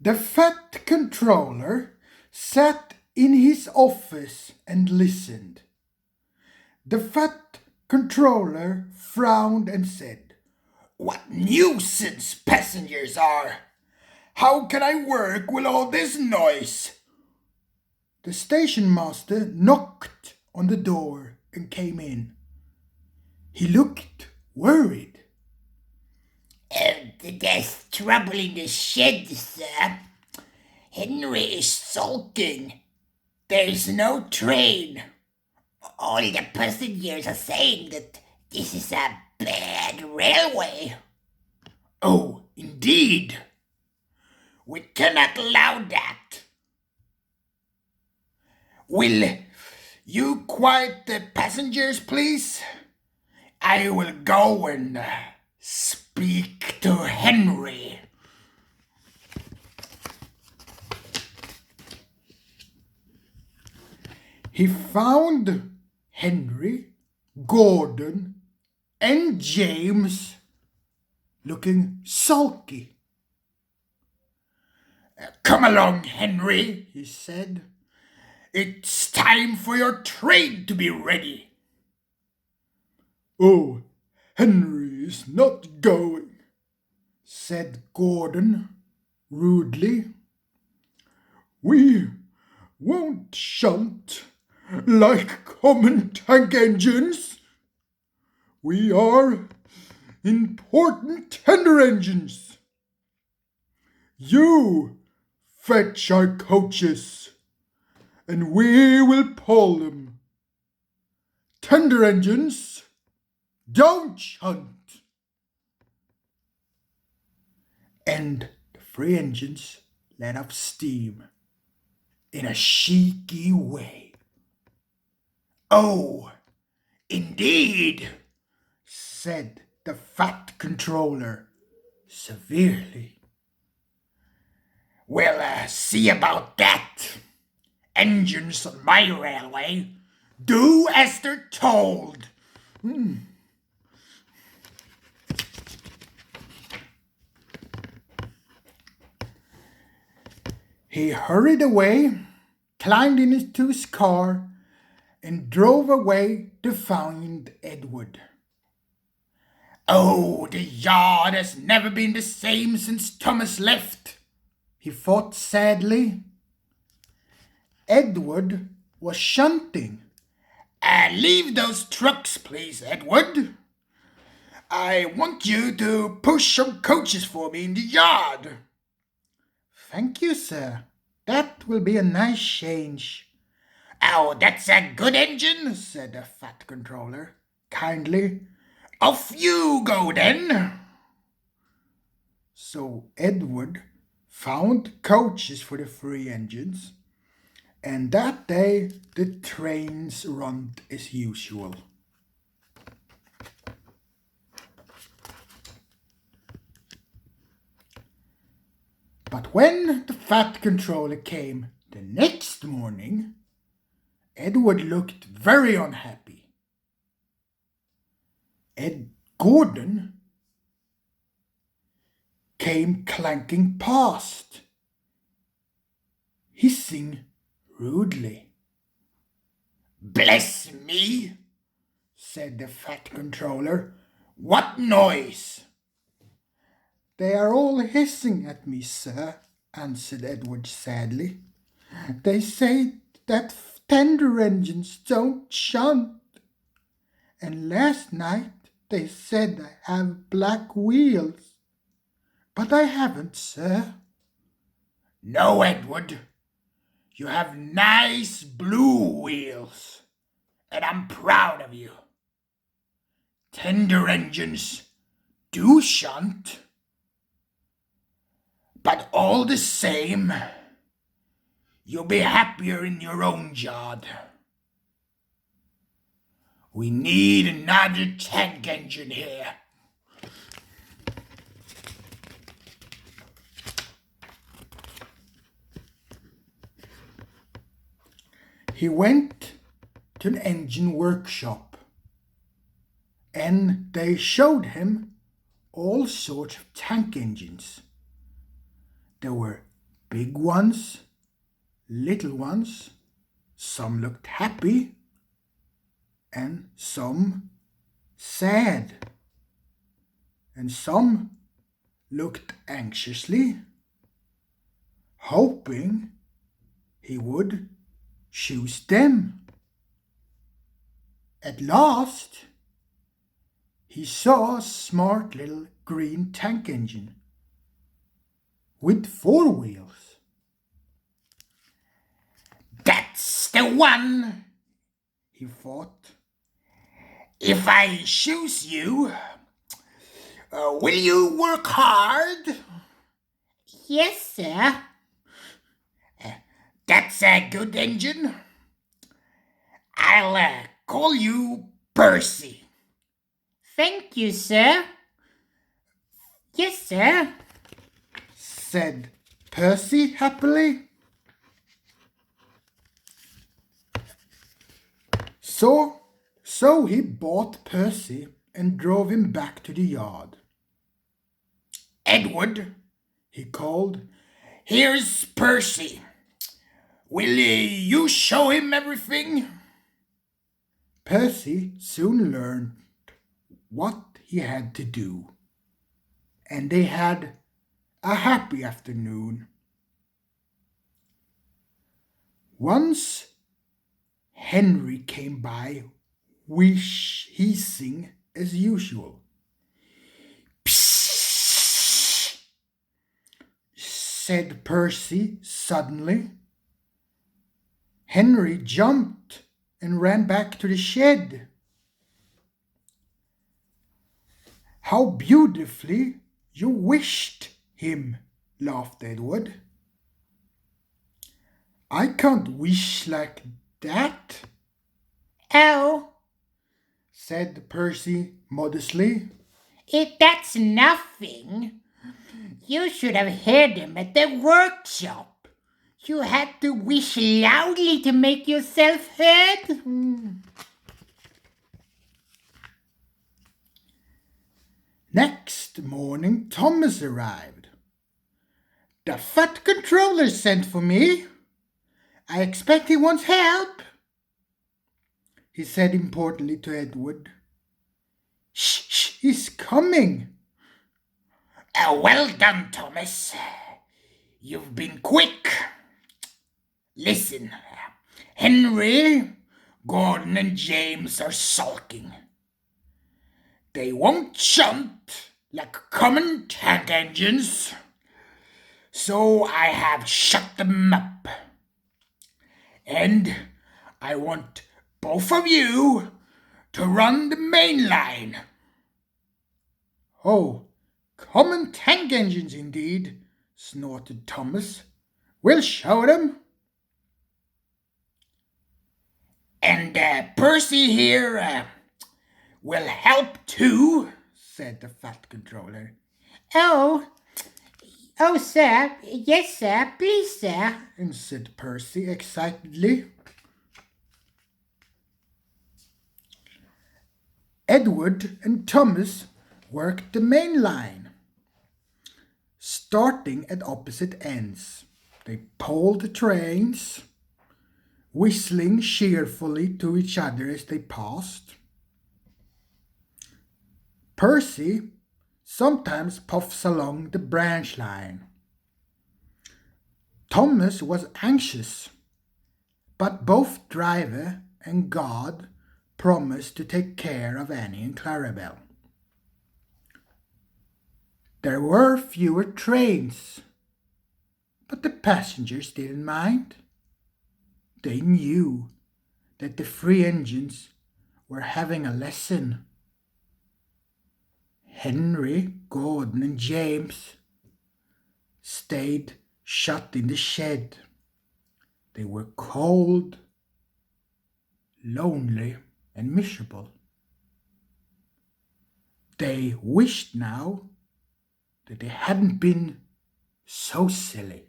The fat controller sat in his office and listened. The fat controller frowned and said, "What nuisance passengers are! How can I work with all this noise?" The station master knocked on the door and came in. He looked worried. There's trouble in the shed, sir. Henry is sulking. There's no train. All the passengers are saying that this is a bad railway. Oh, indeed. We cannot allow that. Will you quiet the passengers, please? I will go and speak to Henry. He found Henry, Gordon, and James looking sulky. "Come along, Henry," he said. "It's time for your train to be ready." "Oh, Henry is not going," said Gordon rudely. "We won't shunt like common tank engines. We are important tender engines. You fetch our coaches, and we will pull them. Tender engines, don't shunt." And the three engines let off steam in a cheeky way. "Oh, indeed," said the fat controller severely. "We'll see about that. Engines on my railway do as they're told." He hurried away, climbed into his car, and drove away to find Edward. "Oh, the yard has never been the same since Thomas left," he thought sadly. Edward was shunting. "Leave those trucks, please, Edward. I want you to push some coaches for me in the yard." "Thank you, sir. That will be a nice change." "Oh, that's a good engine," said the fat controller kindly. "Off you go then." So Edward found coaches for the three engines, and that day the trains run as usual. But when the fat controller came the next morning, Edward looked very unhappy. Gordon came clanking past, hissing rudely. "Bless me," said the fat controller. "What noise?" "They are all hissing at me, sir," answered Edward sadly. "They say that tender engines don't shunt. And last night they said I have black wheels. But I haven't, sir." "No, Edward. You have nice blue wheels, and I'm proud of you. Tender engines do shunt. But all the same, you'll be happier in your own yard. We need another tank engine here." He went to an engine workshop, and they showed him all sorts of tank engines. There were Big ones, little ones, some looked happy and some sad, and some looked anxiously, hoping he would choose them. At last, he saw a smart little green tank engine with 4 wheels. That's the one, He thought. If I choose you, will you work hard? Yes, sir. That's a good engine. I'll call you Percy. Thank you, sir. Yes, sir, Said Percy happily. So he bought Percy and drove him back to the yard. Edward, He called. here's Percy. Will you show him everything? Percy soon learned what he had to do, and they had a happy afternoon. Once Henry came by, wheezing as usual. Psst. Said Percy suddenly. Henry jumped and ran back to the shed. How beautifully you wished him, laughed Edward. I can't wish like that, Oh, said Percy modestly. that's nothing. You should have heard him at the workshop. You had to wish loudly to make yourself heard. Next morning, Thomas arrived. The Fat Controller sent for me. I expect he wants help, he said importantly to Edward. Shh, he's coming. Well done, Thomas. You've been quick. Listen, Henry, Gordon, and James are sulking. They won't shunt like common tank engines, so I have shut them up. And I want both of you to run the main line. Oh, common tank engines indeed, snorted Thomas. We'll show them. And Percy here will help too, said the Fat Controller. Oh, sir. Yes, sir. Please, sir, said Percy excitedly. Edward and Thomas worked the main line. Starting at opposite ends, they pulled the trains, whistling cheerfully to each other as they passed. Percy sometimes puffs along the branch line. Thomas was anxious, but both driver and guard promised to take care of Annie and Clarabelle. There were fewer trains, but the passengers didn't mind. They knew that the 3 engines were having a lesson. Henry, Gordon, and James stayed shut in the shed. They were cold, lonely, and miserable. They wished now that they hadn't been so silly.